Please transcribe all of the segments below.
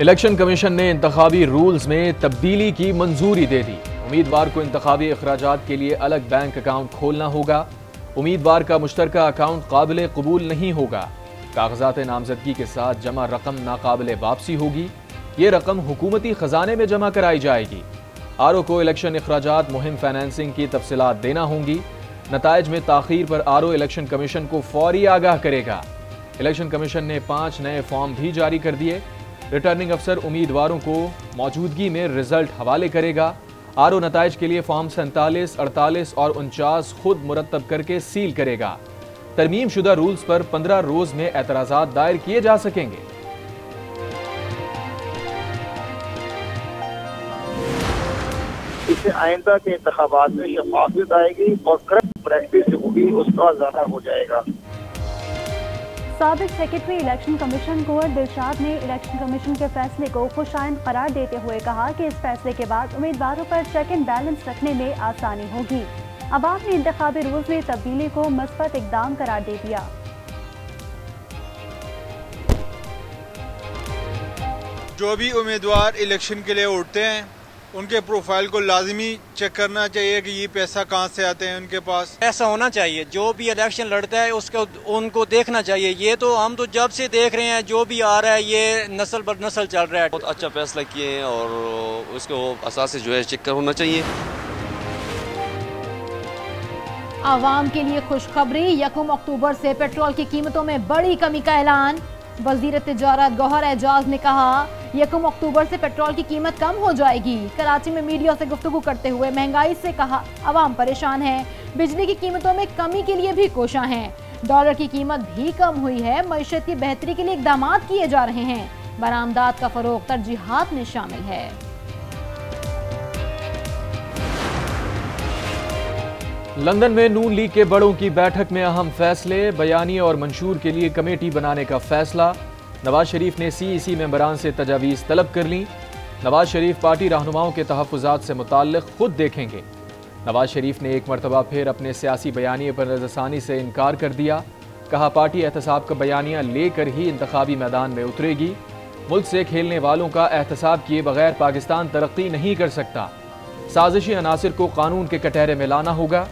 Election commission ने इंतखाबी rules में तब्दीली की मंजूरी दे दी। उम्मीदवार को इंतखाबी अखराजात के लिए अलग बैंक अकाउंट खोलना होगा। उम्मीदवार का मुश्तरका अकाउंट काबिल कबूल नहीं होगा। कागजात नामजदगी के साथ जमा रकम नाकाबिल वापसी होगी। ये रकम हुकूमती खजाने में जमा कराई जाएगी। आरओ को इलेक्शन अखराजात मुहिम फाइनेंसिंग की तफसीलात देना होंगी। नताइज में ताखीर पर आरओ इलेक्शन कमीशन को फौरी आगाह करेगा। इलेक्शन कमीशन ने 5 नए फॉर्म भी जारी कर दिए। रिटर्निंग अफसर उम्मीदवारों को मौजूदगी में रिजल्ट हवाले करेगा। आरओ नताइज के लिए फॉर्म 47, 48 और 49 खुद मुरतब करके सील करेगा। तरमीम शुदा रूल्स पर 15 रोज में एतराजात दायर किए जा सकेंगे। इससे आइंदा के इंतखाबात में शफाफियत आएगी और करप्ट प्रैक्टिस होगी उसका ज़्यादा हो जाएगा। साबिक सेक्रेटरी इलेक्शन कमीशन कुंवर दिलशाद ने इलेक्शन कमीशन के फैसले को खुशाइंद करार देते हुए कहा कि इस फैसले के बाद उम्मीदवारों पर चेक एंड बैलेंस रखने में आसानी होगी। अवाम ने इंतखाबी रूल्स में तब्दीली को मस्बत इकदाम करार दे दिया। जो भी उम्मीदवार इलेक्शन के लिए उठते हैं उनके प्रोफाइल को लाजमी चेक करना चाहिए कि ये पैसा कहाँ से आते हैं उनके पास। ऐसा होना चाहिए, जो भी इलेक्शन लड़ता है उसको उनको देखना चाहिए। ये तो हम तो जब से देख रहे हैं जो भी आ रहा है ये नस्ल पर नस्ल चल रहा है। बहुत अच्छा फैसला किए हैं और उसको असास से जो है चेक होना चाहिए। आवाम के लिए खुशखबरी, 1 अक्टूबर से पेट्रोल की कीमतों में बड़ी कमी का ऐलान। वजीर तिजारत गौहर एजाज ने कहा 1 अक्टूबर से पेट्रोल की कीमत कम हो जाएगी। कराची में मीडिया से गुफ्तगू करते हुए महंगाई से कहा अवाम परेशान है। बिजली की कीमतों में कमी के लिए भी कोशां हैं। डॉलर की कीमत भी कम हुई है। मईशत की बेहतरी के लिए इकदाम किए जा रहे हैं। बरामदात का फरोग तरजीहात में शामिल है। लंदन में नून लीग के बड़ों की बैठक में अहम फैसले। बयानी और मंशूर के लिए कमेटी बनाने का फैसला। नवाज शरीफ ने सीईसी मेंबरान से तजावीज़ तलब कर ली। नवाज शरीफ पार्टी रहनुमाओं के तहफ़्फ़ुज़ात से मुताल्लिक़ खुद देखेंगे। नवाज शरीफ ने एक मरतबा फिर अपने सियासी बयानिए पर नज़रसानी से इनकार कर दिया। कहा पार्टी एहतसाब का बयानिया लेकर ही इंतखाबी मैदान में उतरेगी। मुल्क से खेलने वालों का एहतसाब किए बगैर पाकिस्तान तरक्की नहीं कर सकता। साजिशी अनासिर को कानून के कटहरे में लाना होगा।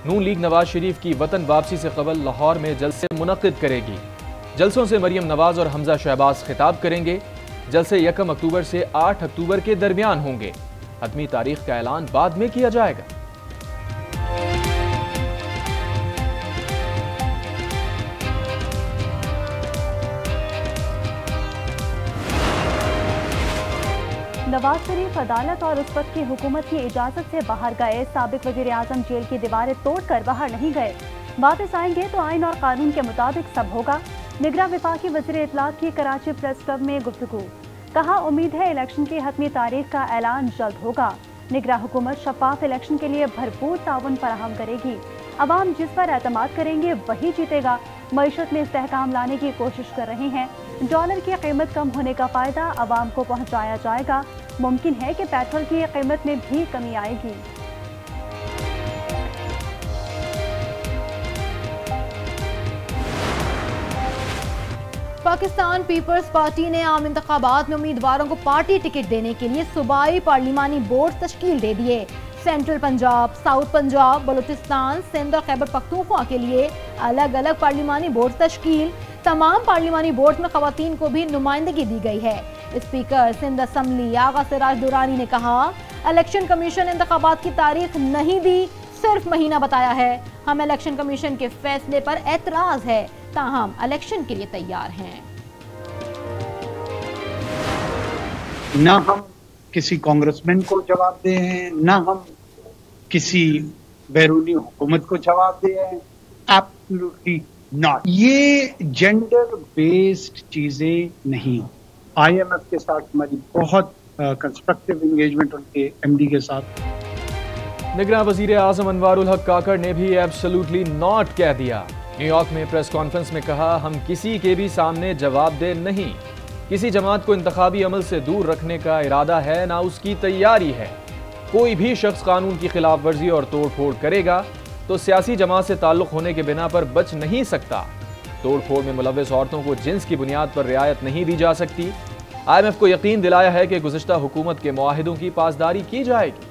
नून लीग नवाज शरीफ की वतन वापसी से कबल लाहौर में जलसे मुनक्किद करेगी। जलसों से मरियम नवाज और हमजा शहबाज खिताब करेंगे। जलसे 1 अक्टूबर से 8 अक्टूबर के दरमियान होंगे। हतमी तारीख का ऐलान बाद में किया जाएगा। नवाज शरीफ अदालत और उस वक्त की हुकूमत की इजाजत से बाहर गए। साबिक वजीर आजम जेल की दीवारें तोड़कर बाहर नहीं गए। वापस आएंगे तो आइन और कानून के मुताबिक सब होगा। निगरां वफाकी वजीर इत्तलात की कराची प्रेस क्लब में गुफ्तगू। कहा उम्मीद है इलेक्शन की हतमी तारीख का ऐलान जल्द होगा। निगरां हुकूमत शफाफ इलेक्शन के लिए भरपूर ताउन फराहम करेगी। अवाम जिस पर एतमाद करेंगे वही जीतेगा। मईशत में इस्तेहकाम लाने की कोशिश कर रहे हैं। डॉलर की कीमत कम होने का फायदा अवाम को पहुंचाया जाएगा। मुमकिन है कि पेट्रोल की कीमत में भी कमी आएगी। पाकिस्तान पीपल्स पार्टी ने आम इंतखाबात में उम्मीदवारों को पार्टी टिकट देने के लिए सूबाई पार्लिमानी बोर्ड तश्कील दे दिए। सेंट्रल पंजाब, साउथ पंजाब, बलूचिस्तान, सिंध और खैबर पख्तूनख्वा के लिए अलग अलग पार्लिमानी बोर्ड तश्कील। तमाम पार्लिमानी बोर्ड में खवातीन को भी नुमाइंदगी दी गई है। स्पीकर सिंध असम्बली आगा सिराज दुरानी ने कहा इलेक्शन कमीशन इंतखाबात की तारीख नहीं दी, सिर्फ महीना बताया है। हम इलेक्शन कमीशन के फैसले पर एतराज है, ताहम इलेक्शन के लिए तैयार हैं। ना हम किसी कांग्रेसमैन को जवाब दे हैं, ना हम किसी बैरूनी हुकूमत को जवाब दे हैं। Absolutely not. ये जेंडर बेस्ड चीजें नहीं हो। IMF के साथ हमारी बहुत कंस्ट्रक्टिव एंगेजमेंट उनके MD के साथ। निगरान वजीर आजम अनवारुल हक काकड़ ने भी एब्सोल्युटली नॉट कह दिया। न्यूयॉर्क में प्रेस कॉन्फ्रेंस में कहा हम किसी के भी सामने जवाबदेह नहीं। किसी जमात को इंतखाबी अमल से दूर रखने का इरादा है ना उसकी तैयारी है। कोई भी शख्स कानून की खिलाफ वर्जी और तोड़ फोड़ करेगा तो सियासी जमात से ताल्लुक होने के बिना पर बच नहीं सकता। तोड़ फोड़ में मुलव्वस औरतों को जिन्स की बुनियाद पर रियायत नहीं दी जा सकती। IMF को यकीन दिलाया है कि गुज़िश्ता हुकूमत के मुआहिदों की पासदारी की जाएगी।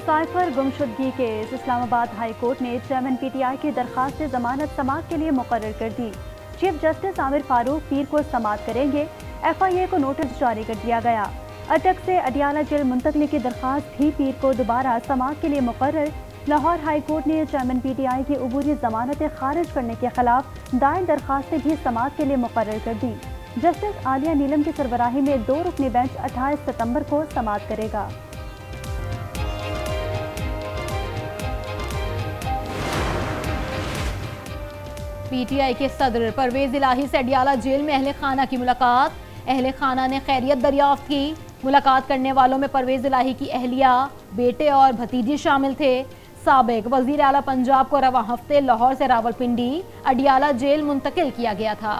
साइफर गुमशुदगी केस इस्लामाबाद हाई कोर्ट ने चेयरमैन PTI की दरखास्त जमानत समाअत के लिए मुकर्रर कर दी। चीफ जस्टिस आमिर फारूक पीर को समाअत करेंगे। FIA को नोटिस जारी कर दिया गया। अटक से अडियाला जेल मुंतकली की दरखास्त भी पीर को दोबारा समाअत के लिए मुकर्रर। लाहौर हाई कोर्ट ने चेयरमैन PTI की अबूरी जमानतें खारिज करने के खिलाफ दायर दरखास्तें भी समाअत के लिए मुकर्रर कर दी। जस्टिस आलिया नीलम की सरबराही में 2 रुकनी बेंच 28 सितंबर को समाअत करेगा। PTI के सदर परवेज इलाही से अडियाला जेल में अहले खाना की मुलाकात। अहले खाना ने खैरियत दरियाफ्त की। मुलाकात करने वालों में परवेज इलाही की अहलिया, बेटे और भतीजी शामिल थे। साबिक वजीर आला पंजाब को रवा हफ्ते लाहौर से रावलपिंडी अडियाला जेल मुंतकिल किया गया था।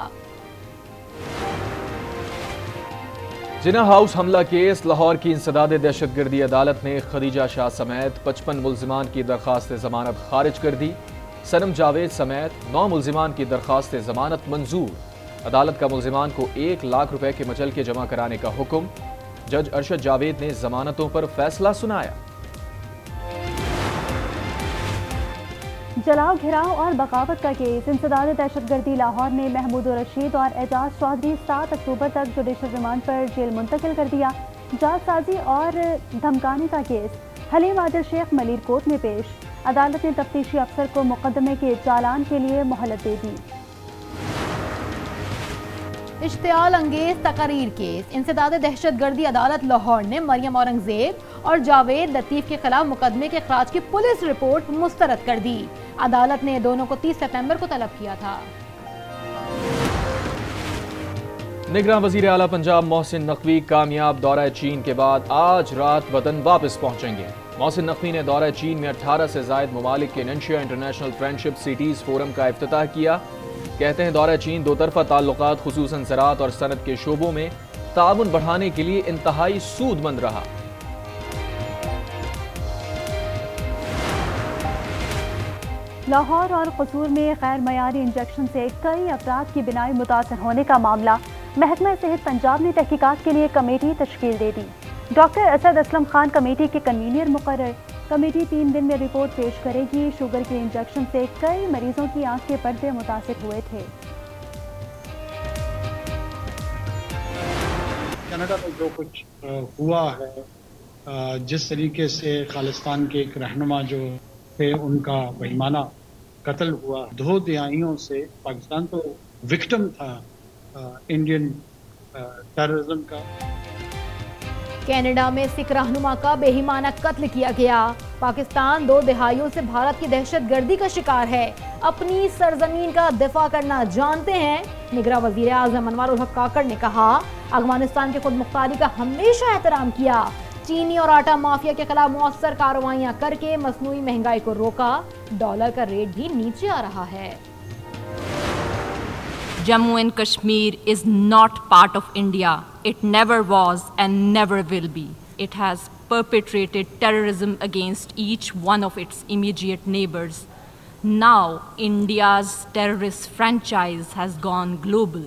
जिन्ना हाउस हमला केस लाहौर की इंसदाद दहशतगर्दी अदालत ने खदीजा शाह समेत 55 मुल्जिमान की दरखास्त जमानत खारिज कर दी। सनम जावेद समेत 9 मुल्जिमान की दरखास्त जमानत मंजूर। अदालत का मुल्जिमान को 1 लाख रुपए के मचलके जमा कराने का हुक्म। जज अरशद जावेद ने जमानतों पर फैसला सुनाया। जलाओ, घिराव और बगावत का केस इंसदाद दहशतगर्दी लाहौर ने महमूद रशीद और एजाज चौधरी 7 अक्टूबर तक जुडिशल रिमांड पर जेल मुंतकिल कर दिया। जालसाजी और धमकाने का केस हलीम आदिल शेख मलिर कोर्ट में पेश। अदालत ने तफ्तीशी अफसर को मुकदमे के चालान के लिए मोहलत दे दी। इश्तियाल अंगेज तकरीर केस इंसदाद दहशतगर्दी अदालत लाहौर ने मरियम औरंगजेब और जावेद लतीफ के खिलाफ मुकदमे के खराज की पुलिस रिपोर्ट मुस्तरद कर दी। अदालत ने दोनों को 30 सितंबर को तलब किया था। निगरान वजीर आला पंजाब मोहसिन नकवी कामयाब दौरा चीन के बाद आज रात वतन वापस पहुंचेंगे। मोहसिन नकवी ने दौरा चीन में 18 से जायद ममालिक के नंशिया इंटरनेशनल फ्रेंडशिप सिटीज फोरम का इफ्तिताह किया। कहते हैं दौरा चीन दो तरफा ताल्लुकात खुसूसन ज़राअत और सनत के शोबों में ताउन बढ़ाने के लिए इंतहाई सूदमंद रहा। लाहौर और कसूर में गैर मयारी इंजेक्शन से कई अफराद की बिनाई मुतासर होने का मामला। महकमा सेहत पंजाब ने तहकीकात के लिए कमेटी तश्कील दे दी। डॉक्टर असद असलम खान कमेटी के कन्वीनर मुकर्रर। कमेटी 3 दिन में रिपोर्ट पेश करेगी। शुगर के इंजेक्शन से कई मरीजों की आंख के पर्दे मुतासिर हुए थे। कनाडा में जो कुछ हुआ है, जिस तरीके से खालिस्तान के एक रहनुमा जो थे उनका बेईमाना कत्ल हुआ, 2 दिहाइयों से पाकिस्तान तो विक्टिम था इंडियन टेररिज्म का। कनाडा में सिख रहनुमा का बेईमाना कत्ल किया गया। पाकिस्तान 2 दिहाइयों से भारत की दहशतगर्दी का शिकार है। अपनी सरजमीन का दिफा करना जानते हैं। निगरान वजीर आज़म अनवर उल हक काकड़ ने कहा, अफगानिस्तान की खुद मुख्तारी का हमेशा एहतराम किया। चीनी और आटा माफिया के खिलाफ मौसर कार्रवाइयां करके मसनूई महंगाई को रोका। डॉलर का रेट भी नीचे आ रहा है। Jammu and Kashmir is not part of India. It never was and never will be. It has perpetrated terrorism against each one of its immediate neighbors. Now, India's terrorist franchise has gone global.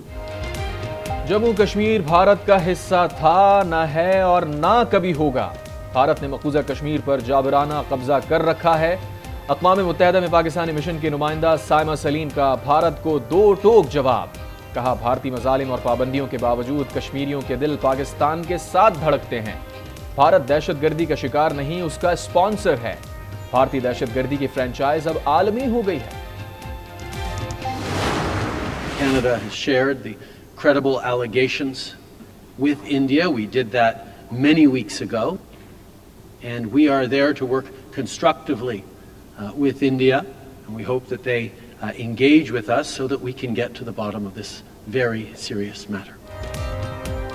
Jammu Kashmir Bharat का हिस्सा था, न है और ना कभी होगा। भारत ने मकबूजा कश्मीर पर जाबराना कब्जा कर रखा है। अक़वाम मुत्तहिदा में पाकिस्तानी मिशन की नुमाइंदा साइमा सलीम का भारत को 2 टोक जवाब। कहा, भारतीय मजालिम और पाबंदियों के बावजूद कश्मीरियों के दिल पाकिस्तान के साथ धड़कते हैं। भारत दहशतगर्दी का शिकार नहीं, उसका स्पॉन्सर है। भारतीय दहशतगर्दी की फ्रेंचाइज अब आलमी हो गई है। Canada has shared the credible allegations with India. We did that many weeks ago, and we are there to work constructively with India, and we hope that they engage with us so that we can get to the bottom of this very serious matter.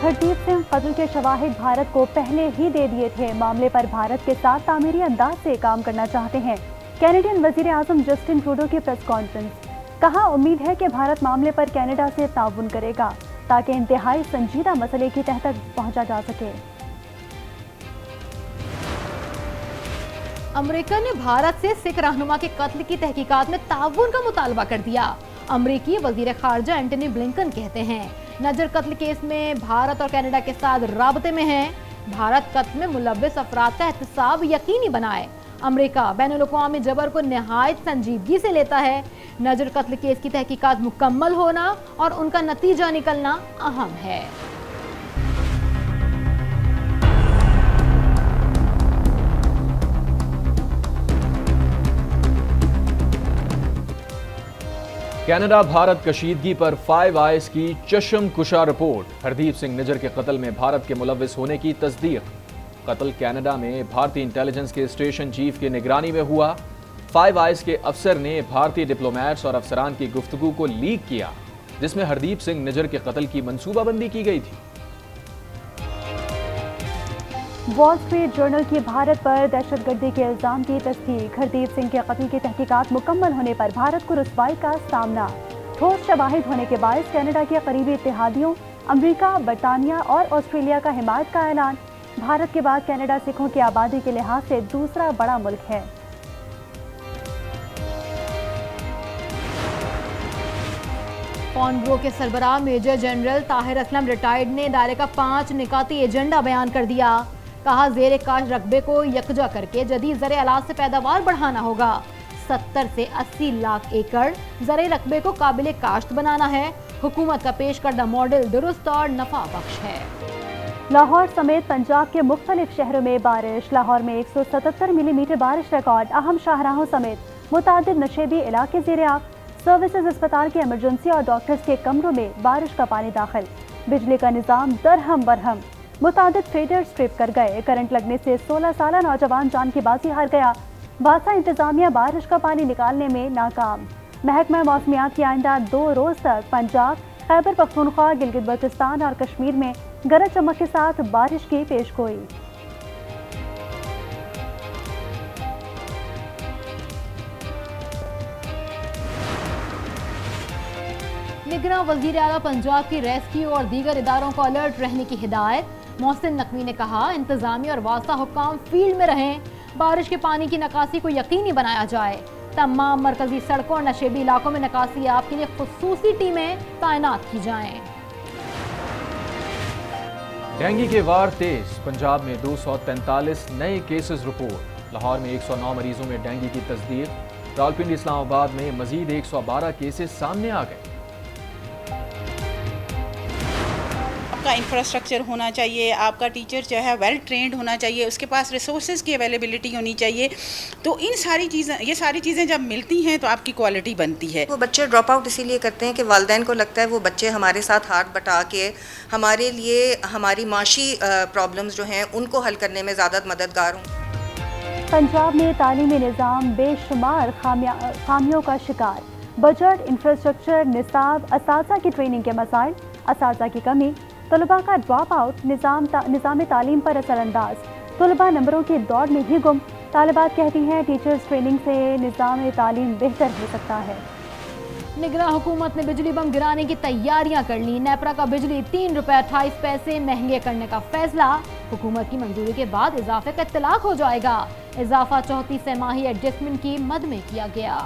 Hardeep Singh कत्ल के शवाहिद भारत को पहले ही दे दिए थे। मामले पर भारत के साथ तामीरी अंदाज से काम करना चाहते हैं। कैनेडियन वजीर आजम जस्टिन ट्रूडो की प्रेस कॉन्फ्रेंस। कहा, उम्मीद है कि भारत मामले पर कनाडा से ताउन करेगा ताकि इंतहाई संजीदा मसले की तह तक पहुंचा जा सके। अमेरिका ने भारत से सिख रहनुमा के कत्ल की तहकीकात में ताउन का मुतालबा कर दिया। अमेरिकी वजीर खारजा एंटनी ब्लिंकन कहते हैं नजर कत्ल केस में भारत और कनाडा के साथ राबते में है। भारत कत्ल में मुलव्विस अफराद का एहतसाब यकीनी बनाए। अमेरिका बैनुल-अक़वामी जबर को निहायत संजीदगी से लेता है। नजर कत्ल केस की तहकीकात मुकम्मल होना और उनका नतीजा निकलना अहम है। कनाडा भारत कशीदगी पर 5 आइज की चश्म कुशा रिपोर्ट। हरदीप सिंह निज्जर के कत्ल में भारत के मुलव्विस होने की तस्दीक। कत्ल कनाडा में भारतीय इंटेलिजेंस के स्टेशन चीफ की निगरानी में हुआ। 5 आइज के अफसर ने भारतीय डिप्लोमेट्स और अफसरान की गुफ्तगू को लीक किया जिसमें हरदीप सिंह निज्जर के कत्ल की मंसूबाबंदी की गई थी। वॉल स्ट्रीट जर्नल की भारत पर दहशतगर्दी के इल्जाम की तस्दीक। हरदीप सिंह के कत्ल की तहकीकात मुकम्मल होने पर भारत को रुसवाई का सामना। ठोस शवाहिद होने के बायस कनाडा के करीबी इत्तेहादियों अमेरिका, बरतानिया और ऑस्ट्रेलिया का हिमायत का ऐलान। भारत के बाद कनाडा सिखों की आबादी के लिहाज से दूसरा बड़ा मुल्क है। कॉनग्रो के सरबराह major general Tahir Aslam retired ने इदारे का 5 निकाती एजेंडा बयान कर दिया। कहा ज़ेरे काश रकबे को यकजा करके जदीद ज़रे अलाज से पैदावार बढ़ाना होगा। 70 से 80 लाख एकड़ ज़रे रकबे को काबिल काश्त बनाना है। हुकूमत का पेश करदा मॉडल दुरुस्त और नफा बख्श है। लाहौर समेत पंजाब के मुख्तलिफ शहरों में बारिश। लाहौर में 177 मिलीमीटर बारिश रिकॉर्ड। अहम शाहराहों समेत मुतादिद नशेबी इलाके ज़ेरे-आब। सर्विसेज अस्पताल के इमरजेंसी और डॉक्टर्स के कमरों में बारिश का पानी दाखिल। बिजली का निज़ाम दरहम बरहम। मुतादिद फीडर्स ट्रिप कर गए। करंट लगने से 16 साल नौजवान जान की बाजी हार गया। वासा इंतजामिया बारिश का पानी निकालने में नाकाम। महकमा मौसमियात की आइंदा 2 रोज तक पंजाब, खैबर पख्तूनख्वा, गिलगित बल्तिस्तान और कश्मीर में गरज चमक के साथ बारिश की पेशगोई। निगरां वज़ीर आला पंजाब की रेस्क्यू और दीगर इदारों को अलर्ट रहने की हिदायत। मोहसिन नकवी ने कहा इंतजामिया और वास्ता हुक्काम फील्ड में रहें। बारिश के पानी की निकासी को यकीनी बनाया जाए। तमाम मरकजी सड़कों और नशेबी इलाकों में निकासी आप के लिए खुसूसी टीमें तैनात की जाएं। डेंगू के वार तेज। पंजाब में 243 नए केसेस रिपोर्ट। लाहौर में 109 मरीजों में डेंगू की तस्दीक। रावलपिंडी इस्लामाबाद में मजीद 112 केसेस सामने आ गए। आपका इंफ्रास्ट्रक्चर होना चाहिए, आपका टीचर जो है वेल ट्रेंड होना चाहिए, उसके पास रिसोर्सेज की अवेलेबिलिटी होनी चाहिए। तो ये सारी चीज़ें जब मिलती हैं तो आपकी क्वालिटी बनती है। वो बच्चे ड्रॉप आउट इसीलिए करते हैं कि वालिदैन को लगता है वो बच्चे हमारे साथ हाथ बटा के हमारे लिए हमारी माशी प्रॉब्लम्स जो हैं उनको हल करने में ज़्यादा मददगार हों। पंजाब में तालीमी निज़ाम बेशुमार खामियों का शिकार। बजट, इंफ्रास्ट्रक्चर, निसाब, असातिज़ा की ट्रेनिंग के मसाइल, असातिज़ा की कमी, तलबा का ड्रॉप आउट, निज़ाम तालीम पर असरअंदाज। तलबा नंबरों की दौड़ में ही गुम। तालिबात कहती हैं टीचर्स ट्रेनिंग से निज़ाम तालीम बेहतर हो सकता है। निगरां हुकूमत ने बिजली बम गिराने की तैयारियां कर ली। नेपरा का बिजली 3 रुपए 28 पैसे महंगे करने का फैसला। हुकूमत की मंजूरी के बाद इजाफे का इत्तलाक हो जाएगा। इजाफा 34 सेमाही एडजस्टमेंट की मद में किया गया।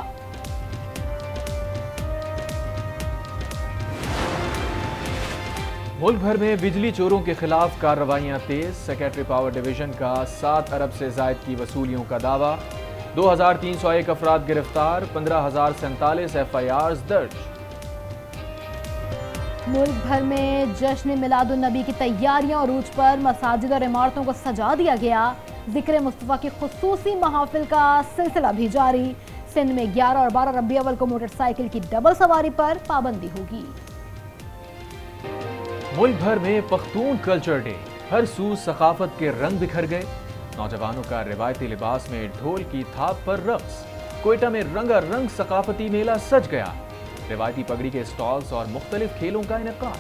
मुल्क भर में बिजली चोरों के खिलाफ कार्रवाइयां तेज। सेक्रेटरी पावर डिवीजन का 7 अरब से जायद की वसूलियों का दावा। 2301 अफराद गिरफ्तार। 15,047 FIRs दर्ज। मुल्क भर में जश्न मिलादुन्नबी की तैयारियां अरूज पर। मसाजिद और इमारतों को सजा दिया गया। जिक्र मुस्तफा की खुसूसी महाफिल का सिलसिला भी जारी। सिंध में 11 और 12 रबी अव्वल को मोटरसाइकिल की डबल सवारी पर पाबंदी होगी। मुल्क भर में पख्तून कल्चर डे। हर सू सकाफत के रंग बिखर गए। नौजवानों का रिवायती लिबास में ढोल की थाप पर रक्स। कोयटा में रंगारंग सकाफती मेला सज गया। रिवायती पगड़ी के स्टॉल्स और मुख्तलिफ खेलों का इनेकाद।